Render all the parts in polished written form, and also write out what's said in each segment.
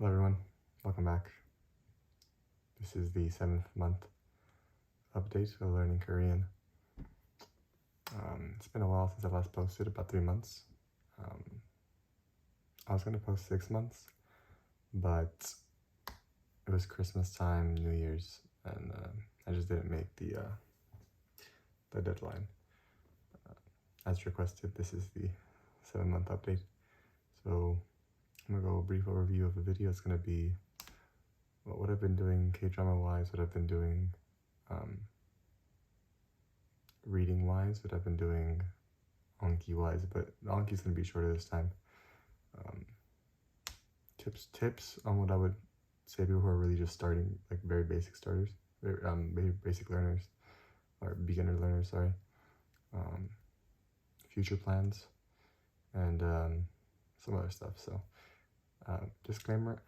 Hello everyone, welcome back. This is the 7th month update of learning Korean. It's been a while since I last posted, about 3 months. I was going to post 6 months, but it was Christmas time, New Year's, and I just didn't make the deadline. As requested, this is the 7-month update. So I'm going to go a brief overview of the video. It's going to be what I've been doing K-drama wise, what I've been doing reading wise, what I've been doing Anki wise, but Anki's going to be shorter this time. Tips on what I would say people who are really just starting, like very basic starters, very basic learners, or beginner learners, sorry. Future plans, and some other stuff. So disclaimer,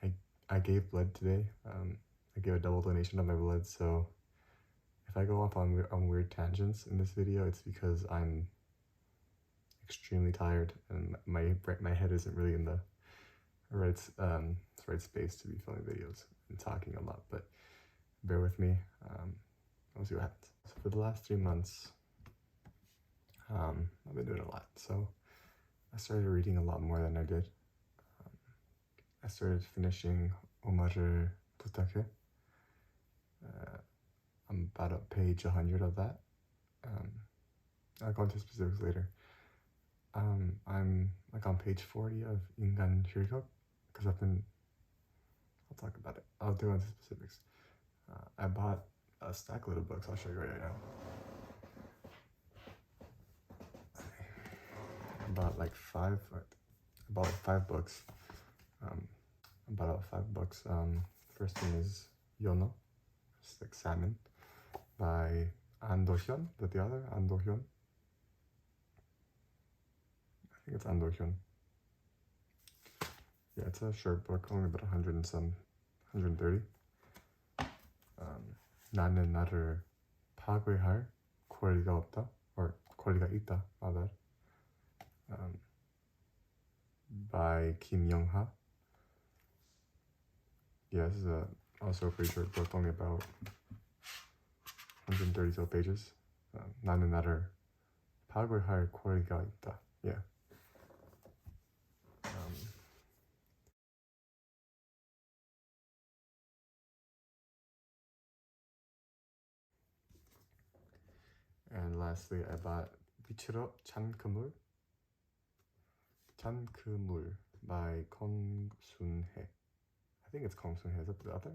I gave blood today. I gave a double donation of my blood, so if I go off on weird tangents in this video, it's because I'm extremely tired and my head isn't really in the right space to be filming videos and talking a lot, but bear with me. We'll see what happens. So for the last 3 months, I've been doing a lot. So I started reading a lot more than I did. I started finishing 오마를 부탁해. I'm about at page 100 of that. I'll go into specifics later. I'm like on page 40 of 인간 실력, because I'll talk about it. I'll go into specifics. I bought a stack load of books. I'll show you right now. I bought like 5 books. I bought 5 books. First one is Yono, it's like salmon, by An Do-hyun, but the other, An Do-hyun. I think it's An Do-hyun. Yeah, it's a short book, only about 100 and some, 130. 나는 나를 파괴할 권리가 없다, or 권리가 있다, rather. By Kim Young-ha. Yeah, this is also a pretty short book, only about 130 so pages. 나는 나를 파괴할 권리가 있다. Yeah. And lastly, I bought 빛으로 찬 그물 by Kong Sun-hye. I think it's Kong Sun-hye. Is that the author?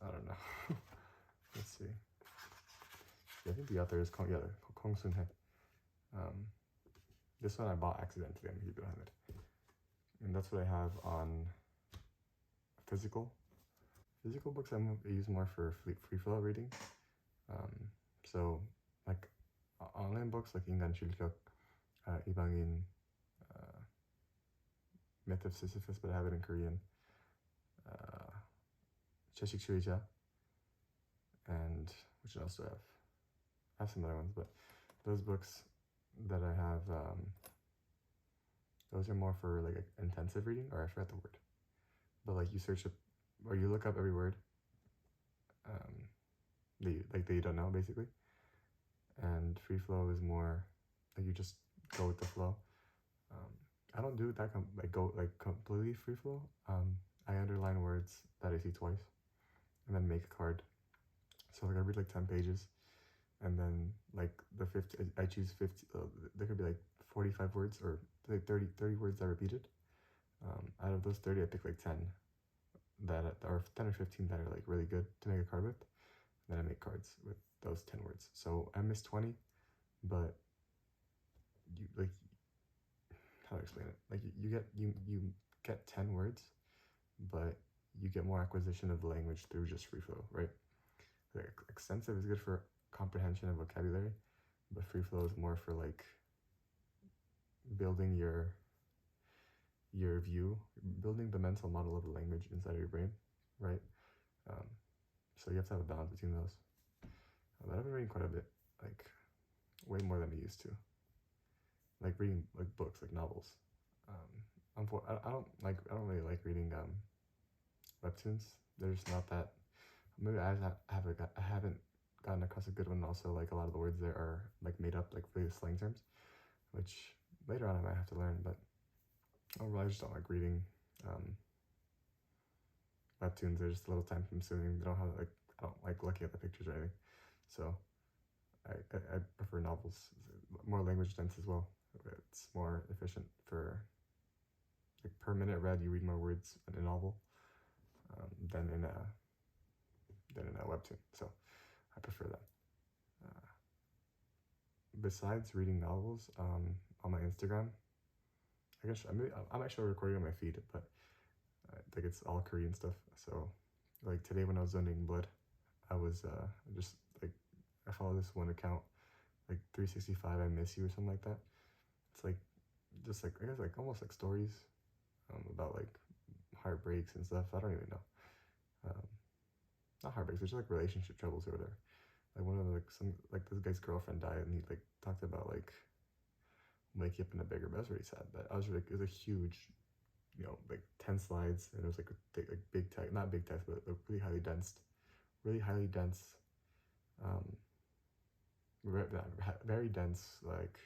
I don't know. Let's see. Yeah, I think the author is Kong Sun-hye. This one I bought accidentally. I'm gonna keep it behind it. And that's what I have on physical. Physical books I use more for free flow reading. So like online books like 인간 실력, 이방인, Myth of Sisyphus, but I have it in Korean. 채식주의자, and which else do I have? I have some other ones, but those books that I have, those are more for like intensive reading, or I forgot the word. But like you search up, or you look up every word that you don't know, basically. And free flow is more like you just go with the flow. I don't do that completely free flow. I underline words that I see twice and then make a card. So like I read like 10 pages, and then like the 50, I choose 50, there could be like 45 words or like 30 words I repeated. Out of those 30, I pick like 10 or 10 or 15 that are like really good to make a card with. Then I make cards with those 10 words. So I missed 20, but you like, how to explain it? Like you get 10 words, but you get more acquisition of the language through just free flow, right? Like extensive is good for comprehension and vocabulary, but free flow is more for like building your view, building the mental model of the language inside of your brain, right? So you have to have a balance between those. But I've been reading quite a bit, like way more than I used to. Like reading like books, like novels. I don't really like reading webtoons. They're just not that. Maybe I haven't gotten across a good one. Also, like a lot of the words there are like made up, like really slang terms, which later on I might have to learn. But overall, I just don't like reading webtoons. They're just a little time consuming. They don't have like I don't like looking at the pictures or anything. So I prefer novels, more language dense as well. It's more efficient for like per minute read. You read more words in a novel than in a webtoon. So I prefer that. Besides reading novels, on my Instagram, I guess I'm actually recording on my feed, but like it's all Korean stuff. So like today when I was donating blood, I was just like I follow this one account, like 365 I miss you or something like that. It's like just like I guess like almost like stories about like heartbreaks and stuff. I don't even know. Not heartbreaks, it's just like relationship troubles or whatever. Like one of the, like this guy's girlfriend died and he like talked about like waking up in a beggar, but that's really sad. But I was like, it was a huge, like 10 slides, and it was like a big text, not big text, but really highly dense, very dense like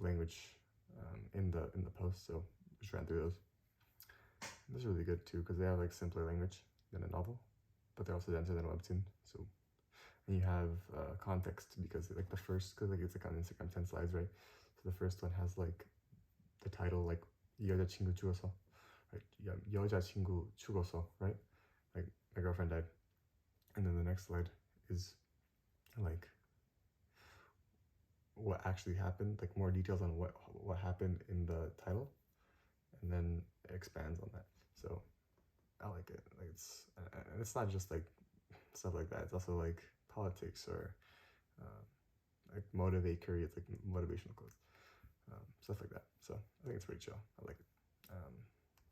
language in the post. So just ran through those. And this is really good too because they have like simpler language than a novel, but they're also denser than a webtoon. So and you have context because like the first, because like it's like on Instagram 10 slides, right? So the first one has like the title like 여자친구 죽었어, right? 여자친구 죽었어, right? Like my girlfriend died. And then the next slide is like what actually happened, like more details on what happened in the title, and then it expands on that. So I like it. Like it's not just like stuff like that. It's also like politics or like motivate Korea. It's like motivational quotes, stuff like that. So I think it's pretty chill. I like it. I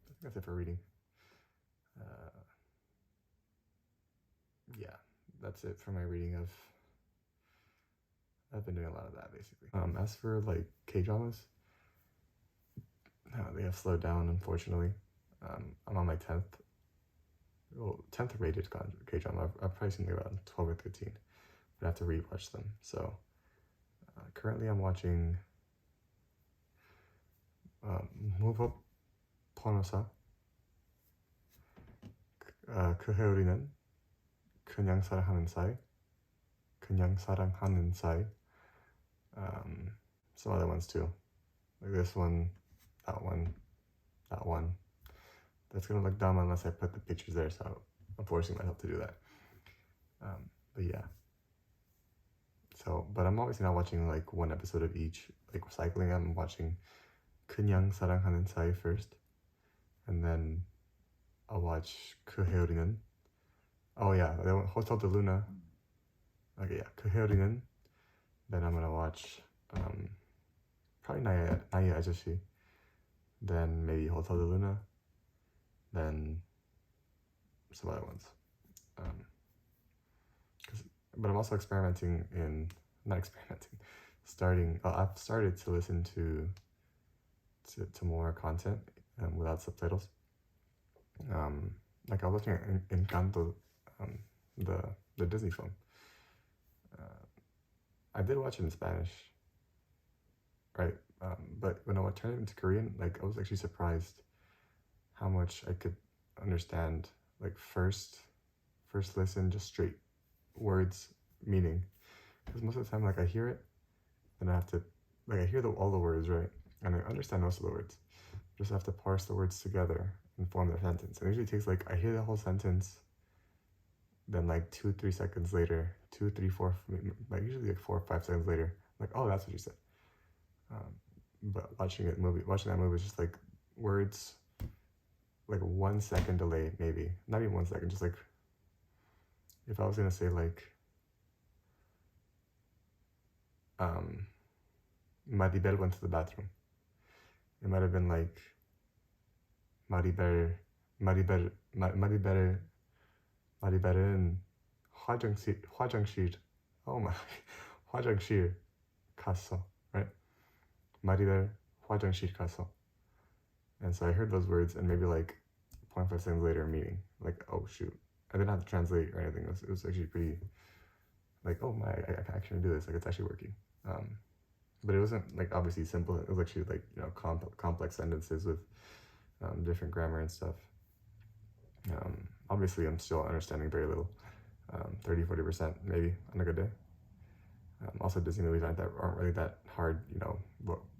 think that's it for reading. Yeah, that's it for my reading of. I've been doing a lot of that basically. As for like K-dramas, they have slowed down unfortunately. I'm on my 10th rated K-drama. I've probably seen around 12 or 13, but I have to rewatch them. So currently I'm watching Move Up Ponosa, 그해우리는 그냥 사랑하는 사이, 그냥 사랑하는 사이. Some other ones too, like this one, that one, that one. That's gonna look dumb unless I put the pictures there, so I'm forcing myself to do that. But yeah. So, but I'm obviously not watching like one episode of each, like recycling. I'm watching 그냥 사랑하는 사이 first, and then I'll watch 그해우리는. Oh yeah, Hotel de Luna. Okay, yeah, 그해우리는. Then I'm gonna watch probably 나의 아저씨. Then maybe Hotel de Luna. Then some other ones. But I'm also experimenting I've started to listen to more content without subtitles. Like I was watching Encanto, the Disney film. I did watch it in Spanish, right? But when I turned it into Korean, like I was actually surprised how much I could understand. Like first listen, just straight words meaning, because most of the time like I hear it and I have to like I hear all the words, right, and I understand most of the words, just have to parse the words together and form their sentence. And it usually takes like I hear the whole sentence, then like 2-3 seconds later, 2, 3, 4, like usually like 4 or 5 seconds later, I'm like, oh, that's what you said. But watching that movie is just like words, like 1 second delay, maybe not even 1 second, just like if I was gonna say like Maribel went to the bathroom, it might have been like Maribel은 화장실 oh my 화장실 갔어, right? Maribel 화장실 갔어. And so I heard those words, and maybe like 0.5 seconds later, meaning like, oh shoot, I didn't have to translate or anything. It was actually pretty like, oh my, I can actually do this. Like it's actually working. But it wasn't like obviously simple. It was actually like, you know, complex sentences with different grammar and stuff. Obviously, I'm still understanding very little, 30-40% maybe on a good day. Also, Disney movies aren't really that hard, you know,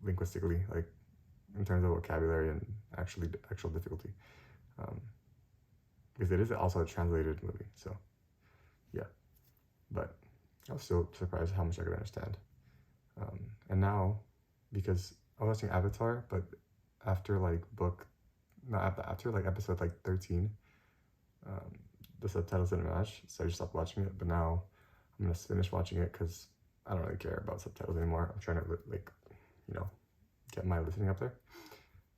linguistically, like in terms of vocabulary and actual difficulty, because it is also a translated movie. So, yeah, but I was still surprised how much I could understand. And now, because I was watching Avatar, but after like after like episode like 13, the subtitles didn't match, so I just stopped watching it. But now I'm gonna finish watching it because I don't really care about subtitles anymore. I'm trying to like, you know, get my listening up there.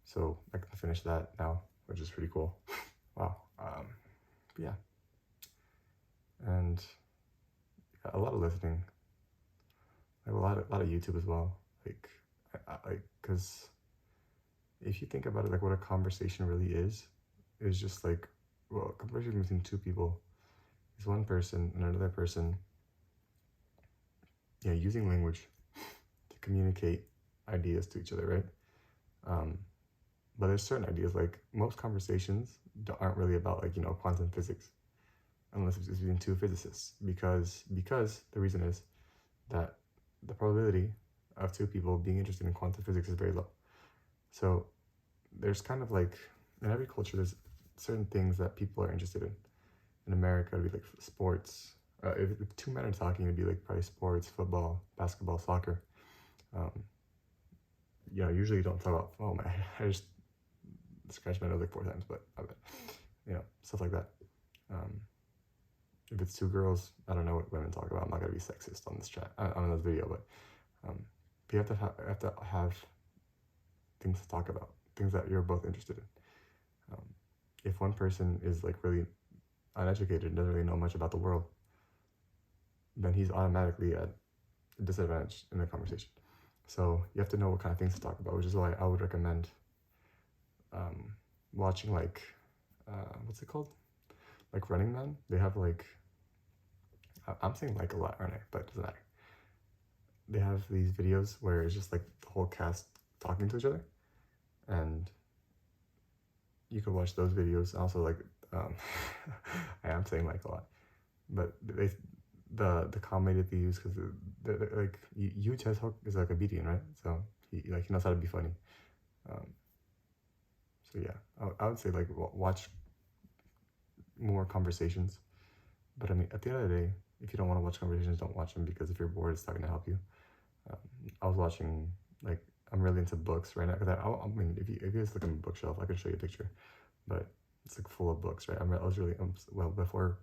So I can finish that now, which is pretty cool. Wow. Yeah. And a lot of listening, like a lot of YouTube as well. Like, because if you think about it, like what a conversation really is just like, well, a conversation between two people is one person and another person, yeah, using language to communicate ideas to each other, right? But there's certain ideas, like most conversations aren't really about like, you know, quantum physics, unless it's between two physicists, because the reason is that the probability of two people being interested in quantum physics is very low. So there's kind of like, in every culture, there's certain things that people are interested in. In America, it'd be like sports. If two men are talking, it'd be like probably sports, football, basketball, soccer. You know, usually you don't talk about, oh man, I just scratched my nose like 4 times, but you know, stuff like that. If it's two girls, I don't know what women talk about. I'm not gonna be sexist on this chat, on this video, but you have to have things to talk about, things that you're both interested in. If one person is like really uneducated and doesn't really know much about the world, then he's automatically at a disadvantage in the conversation. So you have to know what kind of things to talk about, which is why I would recommend watching like, what's it called? Like Running Man. They have like, I'm saying like a lot, aren't I? But it doesn't matter. They have these videos where it's just like the whole cast talking to each other, and you can watch those videos. Also, like, I am saying like a lot, but the comedy that they use, because like Yu Jae-seok is like a comedian, right? So he knows how to be funny. So yeah, I would say like watch more conversations. But I mean, at the end of the day, if you don't want to watch conversations, don't watch them, because if you're bored, it's not going to help you. I was watching, like, I'm really into books right now. Cause I mean, if you just look at my bookshelf, I could show you a picture, but it's like full of books, right? I was really, well, before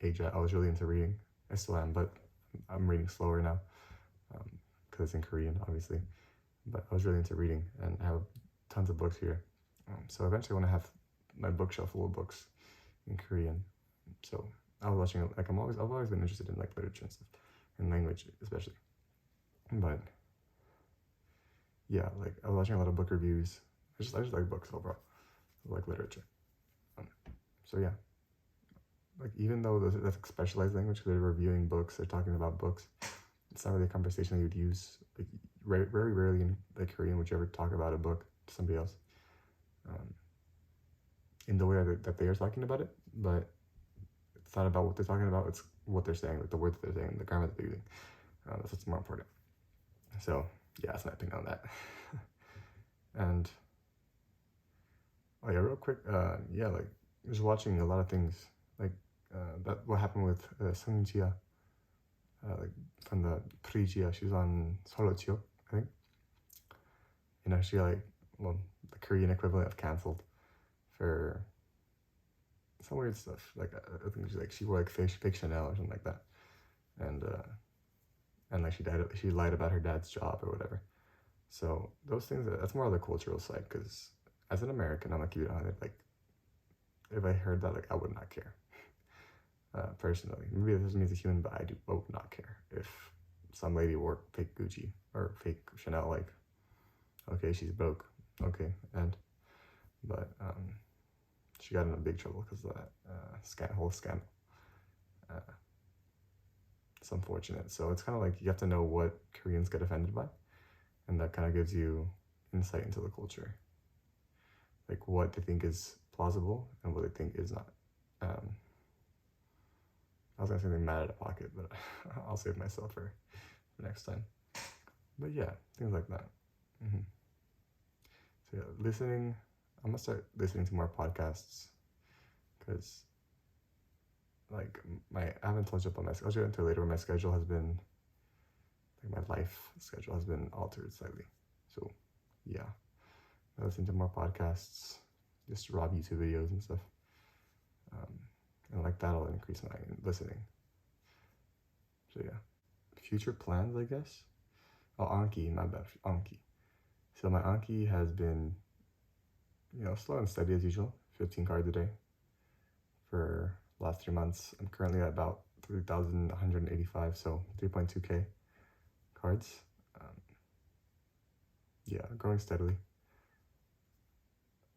age, I was really into reading. I still am, but I'm reading slower now, because it's in Korean, obviously. But I was really into reading, and I have tons of books here. So eventually I want to have my bookshelf full of books in Korean. So I was watching, like, I've always been interested in like literature and stuff, and language especially. But yeah, like I was watching a lot of book reviews. I just like books overall, I like literature. So yeah, like even though that's like specialized language, because they're reviewing books, they're talking about books, it's not really a conversation you'd use. Like very rarely in like Korean would you ever talk about a book to somebody else, in the way that they are talking about it. But it's not about what they're talking about, it's what they're saying, like the words that they're saying, the grammar that they're using. That's what's more important. So yeah, that's my opinion on that. And oh yeah, real quick, yeah, like just watching a lot of things, like that what happened with Sung Jia, like from the Jia. She was on Solo Chio, I think. You know, she like, well, the Korean equivalent of canceled for some weird stuff. Like I think she wore like fake Chanel or something like that, and like she lied about her dad's job or whatever. So those things, that's more of the cultural side, because as an American, I'm like, you know, like if I heard that, like I would not care. Personally, maybe this means a human, but I would not care if some lady wore fake Gucci or fake Chanel. Like, okay, she's broke, okay, and but she got in a big trouble because of that whole scandal. It's unfortunate. So it's kind of like you have to know what Koreans get offended by, and that kind of gives you insight into the culture, like what they think is plausible and what they think is not. I was gonna say something mad out of pocket, but I'll save myself for next time. But yeah, things like that. So yeah, listening. I'm gonna start listening to more podcasts because, like, I haven't touched up on my schedule. I'll get into it later. But my schedule has been, like, my life schedule has been altered slightly. So yeah, I listen to more podcasts, just Rob YouTube videos and stuff. And like that'll increase my listening. So yeah, future plans, I guess. Oh, Anki, my bad, Anki. So my Anki has been, slow and steady as usual. 15 cards a day for last 3 months. I'm currently at about 3,185, so 3.2k cards. Yeah, growing steadily.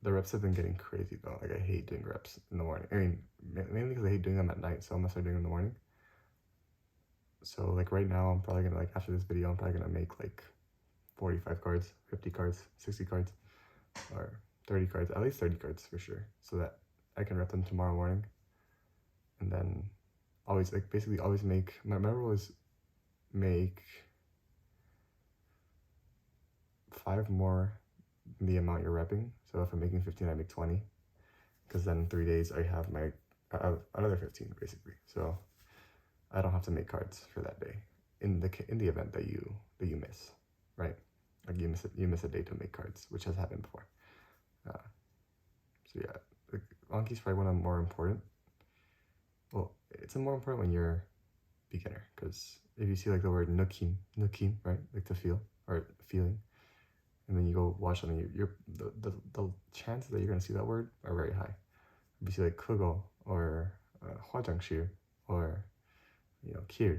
The reps have been getting crazy though. Like, I hate doing reps in the morning. I mean, mainly because I hate doing them at night, so I'm gonna start doing them in the morning. So like right now, I'm probably gonna, like, after this video, I'm probably gonna make like 45 cards, 50 cards, 60 cards, or 30 cards, at least 30 cards for sure, so that I can rep them tomorrow morning. And then always, like, basically always make, my rule is make 5 more than the amount you're repping. So if I'm making 15, I make 20, because then in 3 days I have another 15 basically. So I don't have to make cards for that day in the event that you miss, right? Like you miss a day to make cards, which has happened before. So yeah, like, Anki's probably one of the more important. Well, it's more important when you're beginner, because if you see like the word nukim, right, like to feel or feeling, and then you go watch something, the chances that you're gonna see that word are very high. If you see like kugo or 화장실 or 길,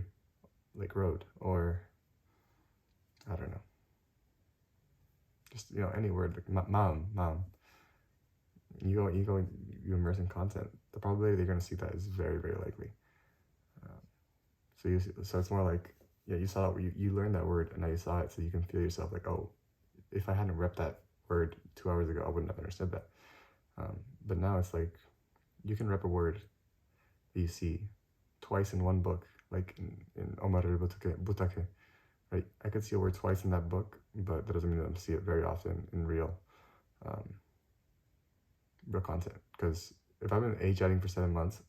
like road, or I don't know, just any word like maum. You immerse in content, the probability that you're gonna see that is very, very likely. So it's more like, yeah, you saw it, you learned that word, and now you saw it, so you can feel yourself like, oh, if I hadn't repped that word 2 hours ago, I wouldn't have understood that. But now it's like you can rep a word that you see twice in one book, like in Omaru Butake, right? I could see a word twice in that book, but that doesn't mean that I'm see it very often in real content. Because if I've been chatting for 7 months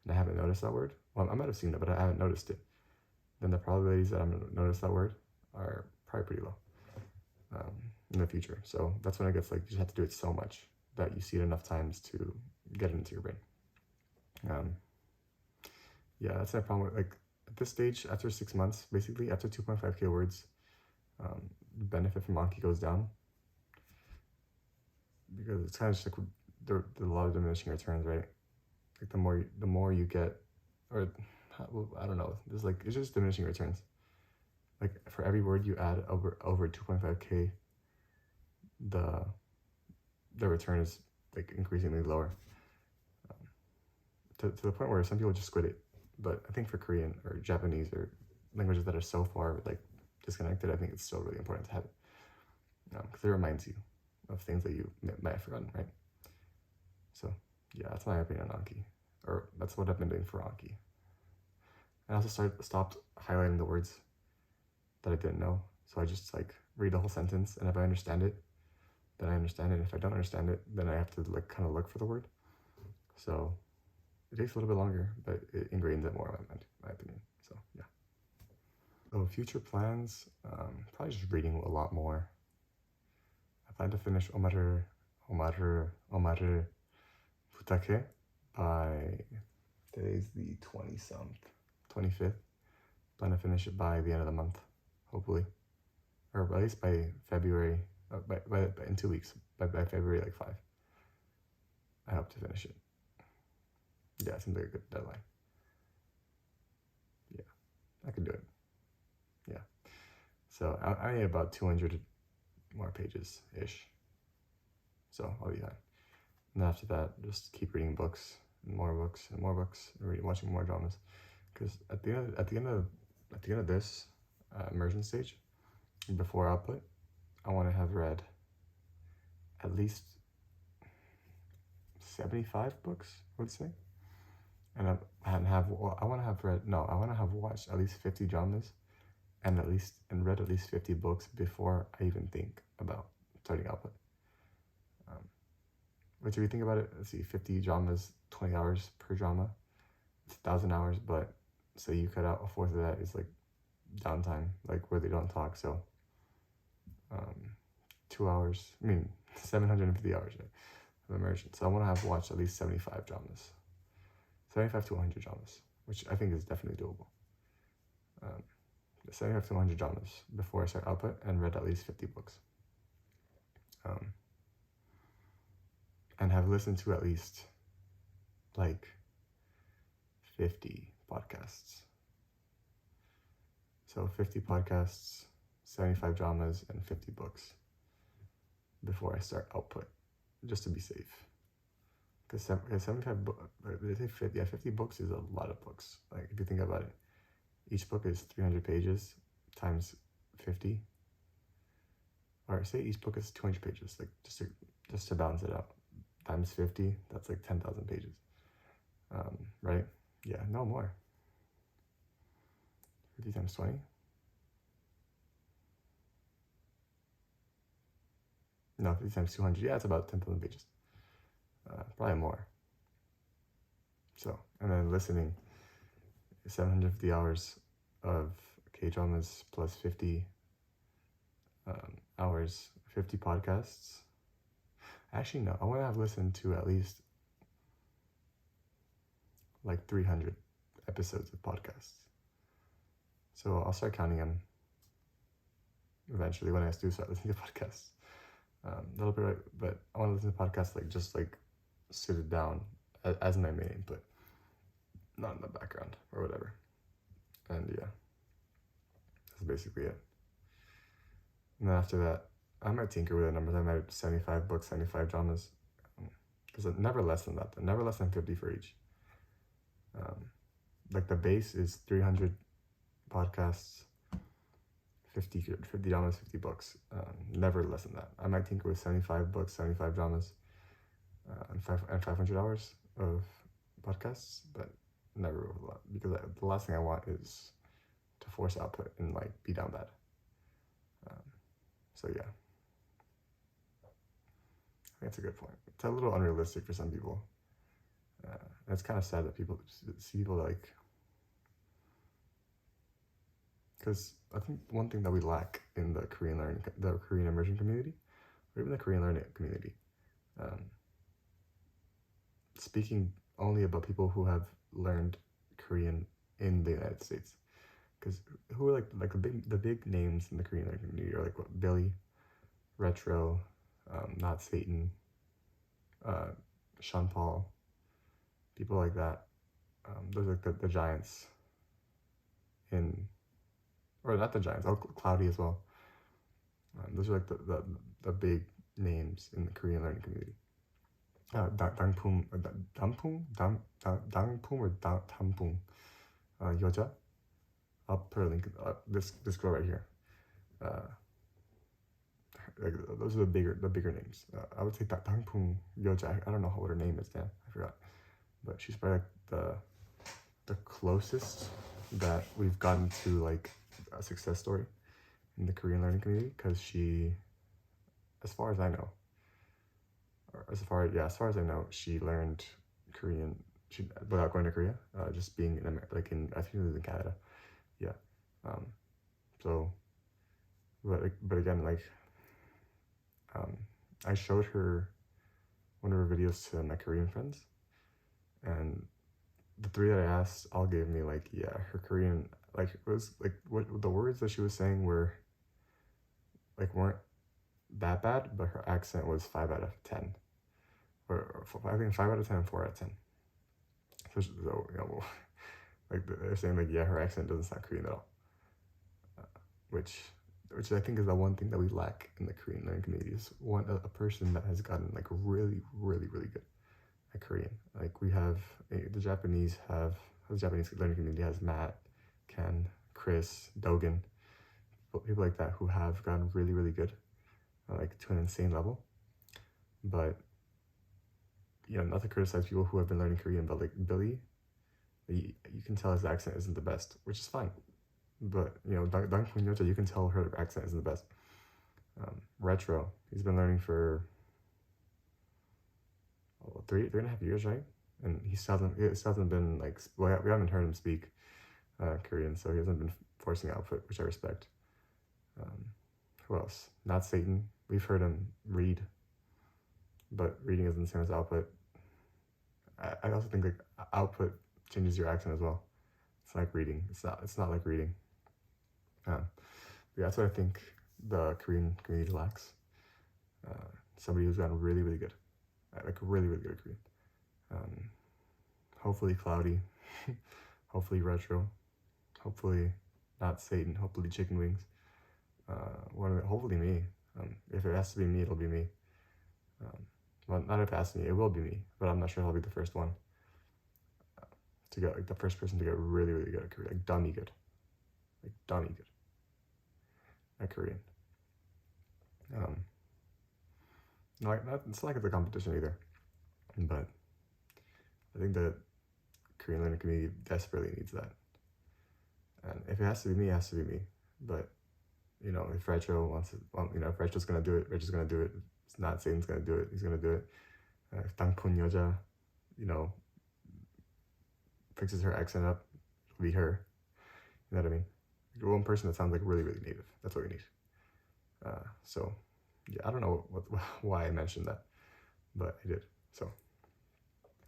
and I haven't noticed that word, well, I might have seen it, but I haven't noticed it, then the probabilities that I'm going to notice that word are probably pretty low in the future. So that's when it gets like, you just have to do it so much that you see it enough times to get it into your brain. Yeah, that's my problem. Like, at this stage, after 6 months, basically after 2.5k words, the benefit from Anki goes down, because it's kind of just like there's a lot of diminishing returns, right? Like the more you get, or I don't know, it's just diminishing returns. Like, for every word you add over 2.5k, the return is like increasingly lower, to the point where some people just quit it. But I think for Korean or Japanese or languages that are so far like disconnected, I think it's still really important to have it, because it reminds you of things that you might have forgotten, right? So yeah, that's my opinion on Anki, or that's what I've been doing for Anki. I also stopped highlighting the words that I didn't know, so I just like read the whole sentence, and if I understand it, then I understand it. If I don't understand it, then I have to like kind of look for the word. So it takes a little bit longer, but it ingrains it more in my opinion. So yeah. So future plans, probably just reading a lot more. I plan to finish Omaru Butake by, today's the 25th. Plan to finish it by the end of the month, hopefully, or at least by February. By in 2 weeks, by February like 5. I hope to finish it. Yeah, it seems like a good deadline. Yeah, I can do it. Yeah. So I need about 200 more pages ish. So I'll be fine. And after that, just keep reading books and more books and more books, and watching more dramas. Because at the end of this immersion stage, before output, I want to have read at least 75 books, I would say. And I want to have watched at least 50 dramas and read at least 50 books before I even think about starting output. Which, if you think about it, let's see, 50 dramas, 20 hours per drama, it's 1,000 hours, but say you cut out a fourth of that is like downtime, like where they don't talk. So 2 hours, 750 hours, right, of immersion. So I want to have watched at least 75 dramas, 75 to 100 dramas, which I think is definitely doable. 75 to 100 dramas before I start output, and read at least 50 books. And have listened to at least like 50 podcasts. So 50 podcasts, 75 dramas, and 50 books before I start output, just to be safe. Because 50 books is a lot of books. Like, if you think about it, each book is 300 pages times 50. Or say each book is 200 pages, like just to balance it out. Times 50, that's like 10,000 pages. Right? Yeah, no more. 50 times 20? No, 50 times 200. Yeah, it's about 10,000 pages. Probably more. So, and then listening, 750 hours of K-dramas plus 50 hours, 50 podcasts. Actually, no, I want to have listened to at least like 300 episodes of podcasts. So I'll start counting them eventually when I do start listening to podcasts. That'll be right, but I want to listen to podcasts like sit it down as my main input, not in the background or whatever. And yeah, that's basically it. And then after that, I might tinker with the numbers. I might 75 books, 75 dramas, because never less than that. Never less than 50 for each. Like the base is 300 podcasts, 50 dramas, 50 books. Never less than that. I might tinker with 75 books, 75 dramas, and 500 hours of podcasts, but never over a lot, because the last thing I want is to force output and like be down bad. So yeah, I think that's a good point. It's a little unrealistic for some people. And it's kind of sad that people see people like, because I think one thing that we lack in the Korean immersion community, or even the Korean learning community, speaking only about people who have learned Korean in the United States. Because who are like the big names in the Korean learning community are like what, Billy, Retro, Not Satan, Sean Paul, people like that. Those are like the giants or not the giants, Cloudy as well. Those are like the big names in the Korean learning community. Dangpum or Dampung, 여자. I'll put a link. This girl right here. Like, those are the bigger names. I would say Dangpung Yoja. I don't know what her name is. Damn, I forgot. But she's probably like the closest that we've gotten to like a success story in the Korean learning community, because she, as far as I know, as far as I know, she learned Korean without going to Korea, just being in America, like I think it was in Canada. Yeah. So, but again, like, I showed her one of her videos to my Korean friends, and the three that I asked all gave me like, yeah, her Korean, like, it was like what the words that she was saying weren't that bad, but her accent was 5 out of 10, or I think 5 out of 10 and 4 out of 10. So like they're saying like, yeah, her accent doesn't sound Korean at all, which which I think is the one thing that we lack in the Korean learning community, is a person that has gotten like really, really, really good at Korean. Like we have the Japanese learning community has Matt, Ken, Chris, Dogan, people like that who have gotten really, really good, like to an insane level. But not to criticize people who have been learning Korean, but like Billy, you can tell his accent isn't the best, which is fine. But Dang Yoja, you can tell her accent isn't the best. Retro, he's been learning for 3.5 years, right? And he still hasn't been like, well, we haven't heard him speak Korean, so he hasn't been forcing output, which I respect. Who else? Not Satan. We've heard him read, but reading isn't the same as output. I also think like output changes your accent as well. It's like reading. It's not like reading. Yeah, that's what I think the Korean community lacks. Somebody who's gotten really, really good, like really, really good at Korean. Hopefully Cloudy, hopefully Retro, hopefully not Satan, hopefully Chicken Wings. Hopefully me. If it has to be me, it'll be me. Well, not if it has to be me, it will be me, but I'm not sure I'll be the first one to get, like the first person to get really, really good at Korean, like dummy good at Korean. It's not like it's a competition either, but I think that Korean learning community desperately needs that. And if it has to be me, it has to be me. But if Retro wants it, if Retro's gonna do it, Retro's gonna do it. If it's not Satan's gonna do it, he's gonna do it. If Dangpun Yoja, fixes her accent up, it'll be her. You know what I mean? Like one person that sounds like really, really native. That's what we need. So, yeah, I don't know why I mentioned that, but I did. So,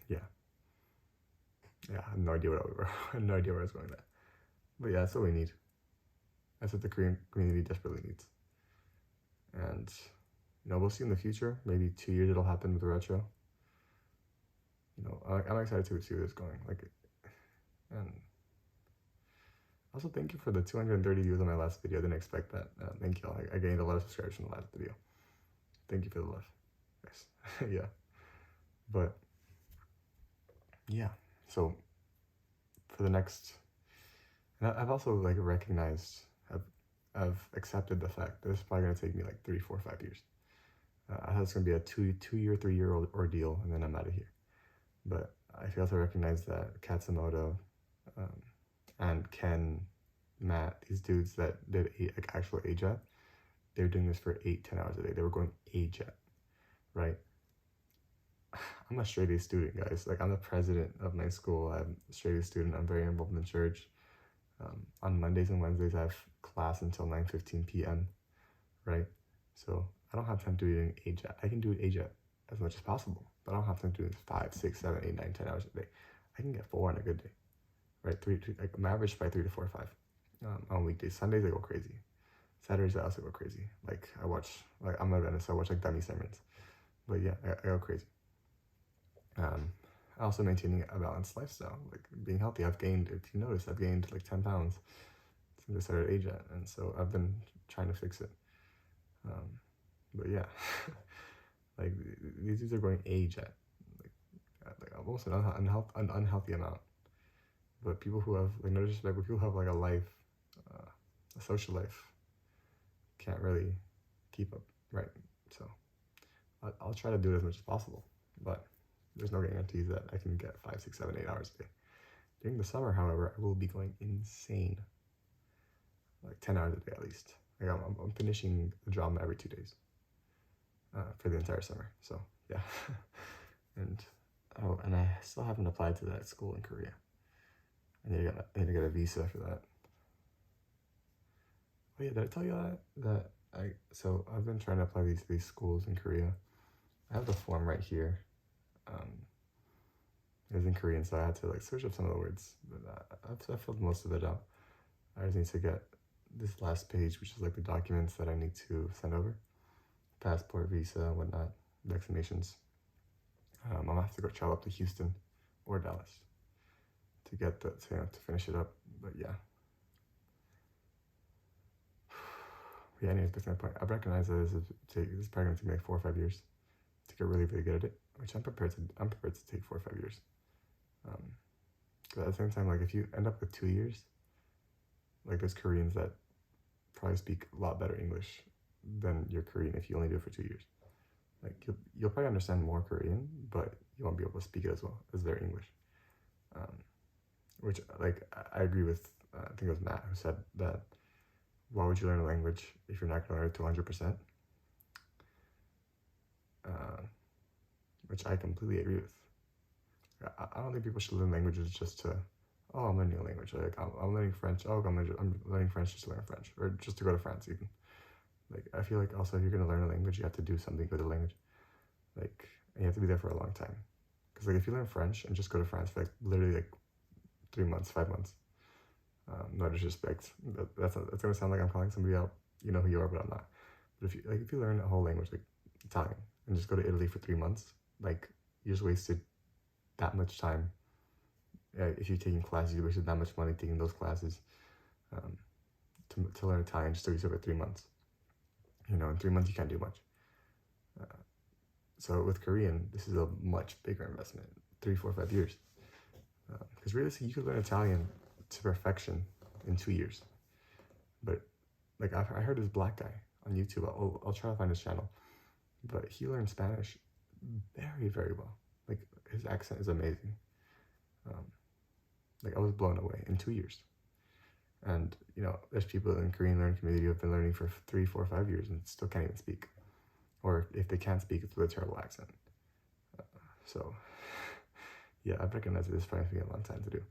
yeah, I have no idea I had no idea where I was going with that. But yeah, that's what we need. That's what the Korean community desperately needs. And we'll see in the future. Maybe 2 years it'll happen with the Retro. I'm excited to see where it's going. And also thank you for the 230 views on my last video. I didn't expect that. Thank you all. I gained a lot of subscribers from the last video. Thank you for the love, guys. Yeah. But yeah. So for the next, and I've also like recognized, I've accepted the fact that it's probably gonna take me like 3, 4, 5 years. I thought it's gonna be a 2-year, 3-year ordeal, and then I'm out of here. But I fail to recognize that Katsumoto and Ken, Matt, these dudes that did actual AJET, they were doing this for 8-10 hours a day. They were going AJET, right? I'm a straight A student, guys. Like, I'm the president of my school. I'm a straight A student. I'm very involved in church. On Mondays and Wednesdays, I have class until 9:15 p.m., right? So I don't have time to do AJET. I can do AJET as much as possible, but I don't have time to do 5, 6, 7, 8, 9, 10 hours a day. I can get 4 on a good day, right? Like I'm average by 3 to 4 or 5 on weekdays. Sundays I go crazy. Saturdays I also go crazy. Like I'm a Venice, so I watch like dummy sermons. But yeah, I go crazy. Also maintaining a balanced lifestyle, like being healthy. If you notice, I've gained like 10 pounds since I started AJET, and so I've been trying to fix it. But yeah, like these dudes are going AJET, like almost an unhealthy amount. But people who have, like, no disrespect, but people who have like a life, a social life, can't really keep up, right? So I'll try to do it as much as possible, but there's no guarantees that I can get 5, 6, 7, 8 hours a day. During the summer, however, I will be going insane, like 10 hours a day at least. Like I'm finishing the drama every 2 days for the entire summer. So yeah, and I still haven't applied to that school in Korea. I need to get a visa for that. Oh yeah, did I tell you that so I've been trying to apply to these schools in Korea. I have the form right here. It was in Korean, so I had to like search up some of the words, but I filled most of it out. I just need to get this last page, which is like the documents that I need to send over, passport, visa, whatnot, vaccinations. I'm gonna have to go travel up to Houston or Dallas to get to finish it up. But yeah, Yeah, anyways, that's my point. I recognize that this is probably going to take me like 4 or 5 years to get really, really good at it, which I'm prepared to take 4 or 5 years. But at the same time, like if you end up with 2 years, like there's Koreans that probably speak a lot better English than your Korean if you only do it for 2 years. Like you'll probably understand more Korean, but you won't be able to speak it as well as their English. Which like I agree with. I think it was Matt who said that. Why would you learn a language if you're not going to learn it to 100%? Which I completely agree with. I don't think people should learn languages just to, oh, I'm learning a language. Like I'm learning French. Oh, I'm learning French just to learn French, or just to go to France even. Like I feel like also if you're going to learn a language, you have to do something with the language. Like and you have to be there for a long time. Because like if you learn French and just go to France for like literally like 3 months, 5 months. No disrespect. That's gonna sound like I'm calling somebody out. You know who you are, but I'm not. But if you learn a whole language like Italian and just go to Italy for 3 months, like you just wasted that much time. If you're taking classes, you wasted that much money taking those classes to learn Italian just to be over 3 months. You know, in 3 months you can't do much. So with Korean, this is a much bigger investment, 3, 4, 5 years. Because realistically, you could learn Italian to perfection in 2 years. But like I heard this black guy on YouTube. I'll try to find his channel. But he learned Spanish very, very well. Like his accent is amazing. Like I was blown away in 2 years. And you know, there's people in the Korean learning community who have been learning for 3, 4, 5 years and still can't even speak. Or if they can't speak, it's with a terrible accent. So yeah, I recognize that this probably going to be a long time to do.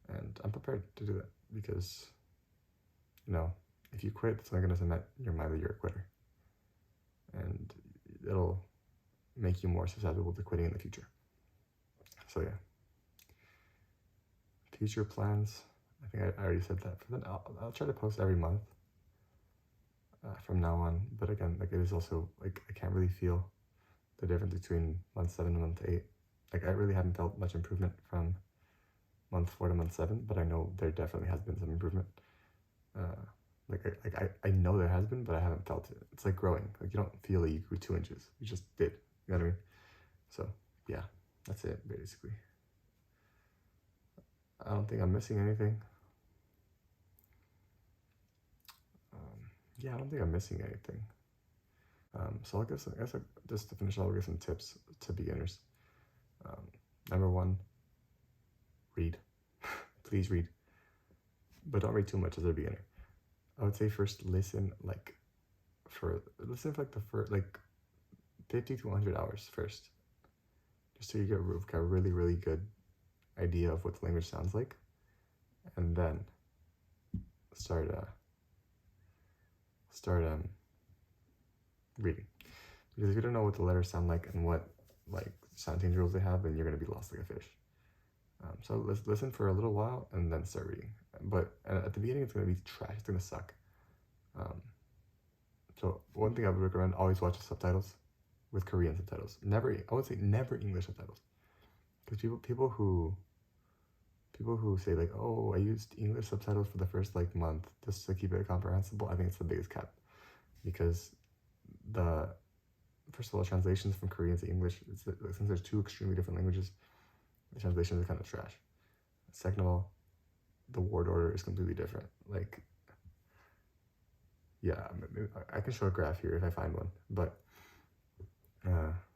And I'm prepared to do that because, you know, if you quit, it's only going to cement your mind that you're a quitter. And it'll make you more susceptible to quitting in the future. So yeah. Future plans. I think I already said that. But then I'll try to post every month from now on. But again, like it is also, like I can't really feel the difference between month 7 and month 8. Like I really haven't felt much improvement from month 4 to month 7, but I know there definitely has been some improvement. I know there has been, but I haven't felt it. It's like growing. Like you don't feel that you grew 2 inches. You just did. You know what I mean? So yeah, that's it basically. I don't think I'm missing anything. Yeah, I don't think I'm missing anything. So just to finish, I'll give some tips to beginners. Number 1, read. Please read. But don't read too much as a beginner. I would say first listen for like the first 50 to 100 hours first. Just so you get a really, really good idea of what the language sounds like. And then start reading. Because if you don't know what the letters sound like and what like sounding rules they have, then you're going to be lost like a fish. So let's listen for a little while and then start reading. But at the beginning, it's going to be trash. It's going to suck. So one thing I would recommend, always watch the subtitles with Korean subtitles. I would say never English subtitles. Because people who say like, oh, I used English subtitles for the first like month just to keep it comprehensible, I think it's the biggest cap. Because first of all, translations from Korean to English, since there's 2 extremely different languages, the translations are kind of trash. Second of all, the word order is completely different. Like, yeah, I can show a graph here if I find one, but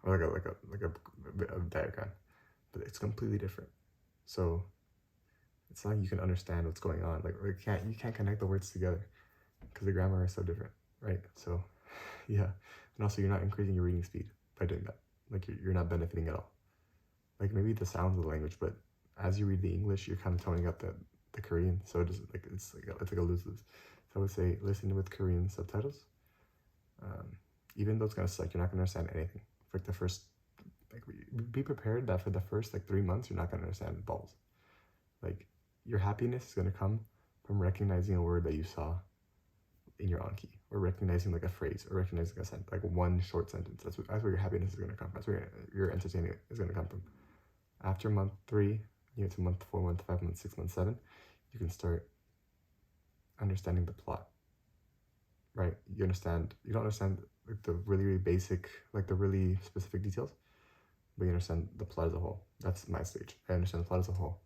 or like a diagram, but it's completely different. So it's not like you can understand what's going on. Like, you can't connect the words together because the grammar is so different, right? So yeah, and also you're not increasing your reading speed by doing that. Like you're not benefiting at all. Like maybe the sounds of the language, but as you read the English, you're kind of toning up the Korean. So it's like a lose-lose. So I would say listen with Korean subtitles. Even though it's gonna suck, you're not gonna understand anything. For like the first, be prepared that for the first 3 months, you're not gonna understand balls. Like your happiness is gonna come from recognizing a word that you saw in your Anki, or recognizing like a phrase, or recognizing a sentence, like one short sentence. That's where your happiness is gonna come from. That's where your entertainment is gonna come from. After month 3, you get to month 4, month 5, month 6, month 7, you can start understanding the plot. right? You don't understand like the really basic, like the really specific details, but you understand the plot as a whole. That's my stage. I understand the plot as a whole,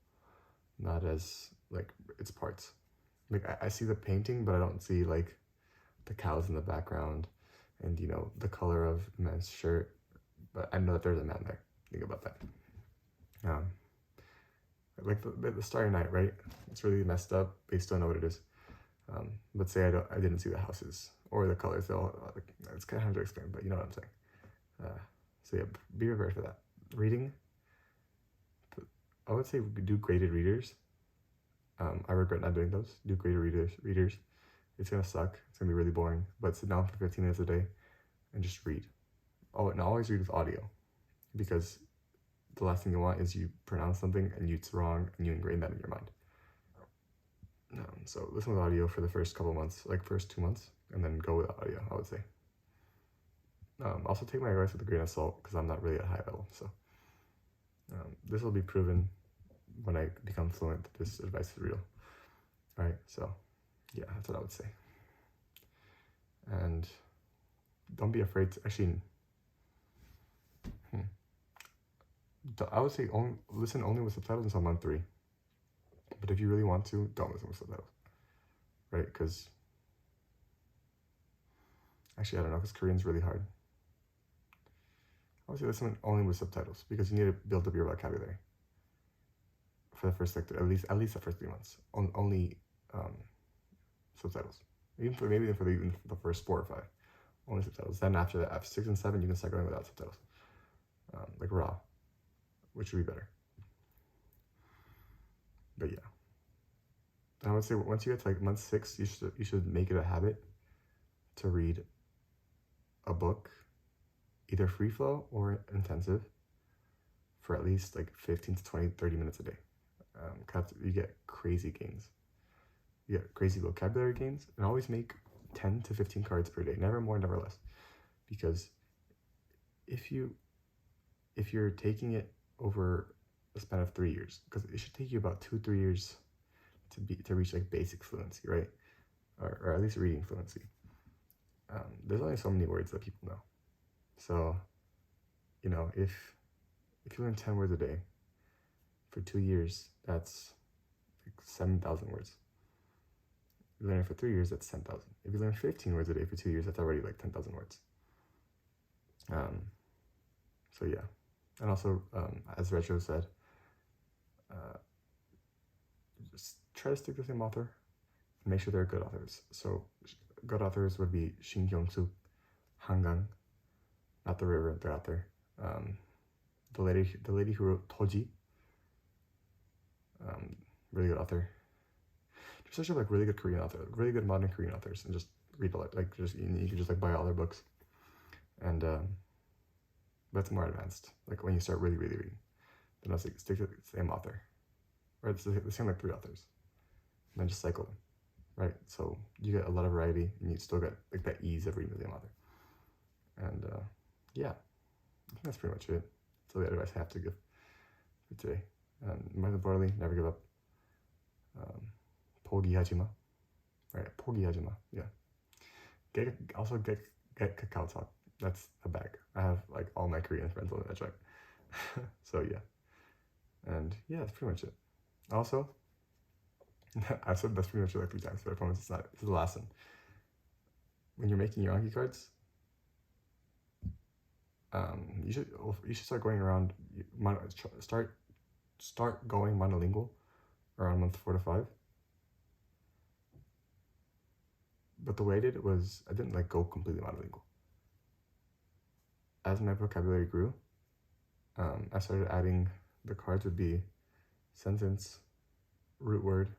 not as like its parts. Like I see the painting, but I don't see like the cows in the background and, you know, the color of the man's shirt, but I know that there's a man there. Think about that. Like the Starry Night, right? It's really messed up, but you still know what it is. But say I didn't see the houses or the colors. It's kind of hard to explain, but you know what I'm saying. So yeah, be prepared for that. Reading, I would say do graded readers. I regret not doing those. Do graded readers. It's gonna suck. It's gonna be really boring. But sit down for 15 minutes a day and just read. Oh, and always read with audio, because the last thing you want is you pronounce something and it's wrong and you ingrain that in your mind. So listen with audio for the first couple months, like first 2 months, and then go with audio, I would say. Also take my advice with a grain of salt, because I'm not really at high level. So this will be proven when I become fluent that this advice is real. All right, so yeah, that's what I would say. And don't be afraid to actually. I would say listen only with subtitles until month 3. But if you really want to, don't listen with subtitles, right? Because actually, I don't know, because Korean's really hard. I would say listen only with subtitles, because you need to build up your vocabulary for the first, like, at least the first 3 months. Only subtitles. Even for the first 4 or 5, only subtitles. Then after that, after 6 and 7, you can start going without subtitles, like raw, which would be better. But yeah, I would say once you get to like month 6, you should make it a habit to read a book, either free flow or intensive, for at least like 15 to 20, 30 minutes a day. You get crazy gains. You get crazy vocabulary gains, and always make 10 to 15 cards per day, never more, never less. Because if you're taking it over a span of 3 years, because it should take you about 2-3 years to reach like basic fluency, right? Or at least reading fluency. There's only so many words that people know. So, you know, if you learn 10 words a day for 2 years, that's like 7,000 words. If you learn it for 3 years, that's 10,000. If you learn 15 words a day for 2 years, that's already like 10,000 words. So yeah. And also, as Retro said, just try to stick to the same author and make sure they're good authors. So good authors would be Shin Kyung-suk, Hangang, not the river, the author. The lady who wrote Toji, really good author. Just search up like really good Korean authors, really good modern Korean authors, and just read a lot. Like you can just like buy all their books, and that's more advanced. Like when you start really reading, then I'll stick to the same author, right? It's the same like 3 authors, and then just cycle them, right? So you get a lot of variety, and you still get like that ease of reading the same author. And yeah, I think that's pretty much it. That's all the advice I have to give for today. Most importantly, never give up. 포기 hajima, right? 포기 hajima, yeah. Also get Kakao Talk. That's a bag. I have like all my Korean friends on that track. So yeah, and yeah, that's pretty much it. Also, I've said that's pretty much it like 3 times, but I promise it's not. This is the last one. When you're making your Anki cards, you should start going around. Start going monolingual around month 4 to 5. But the way I did it was I didn't like go completely monolingual. As my vocabulary grew, I started adding, the cards would be sentence, root word.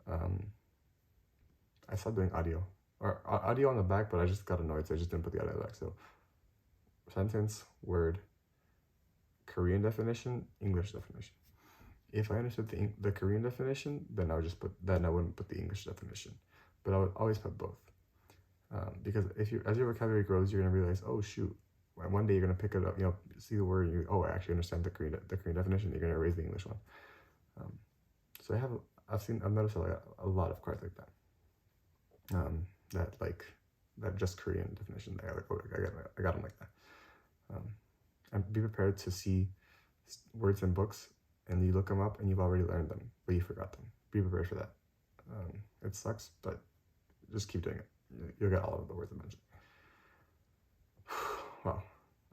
I started doing audio on the back, but I just got annoyed, so I just didn't put the audio on the back. So sentence, word, Korean definition, English definition. If I understood the Korean definition, then I wouldn't put the English definition, but I would always put both. Because as your vocabulary grows, you're gonna realize, oh shoot, one day you're gonna pick it up, see the word, and I actually understand the Korean definition. You're gonna erase the English one. So I've noticed a lot of cards like that. that just Korean definition. I got them like that. And be prepared to see words in books and you look them up and you've already learned them, but you forgot them. Be prepared for that. It sucks, but just keep doing it. You'll get all of the words I mentioned. Wow,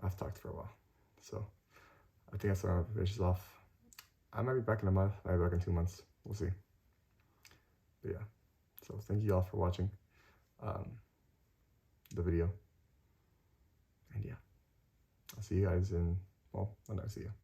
I've talked for a while, so I think that's where I'm finishes off. I might be back in a month, I might be back in 2 months. We'll see. But yeah, so thank you all for watching the video. And yeah, I'll see you guys in, well, when I see you.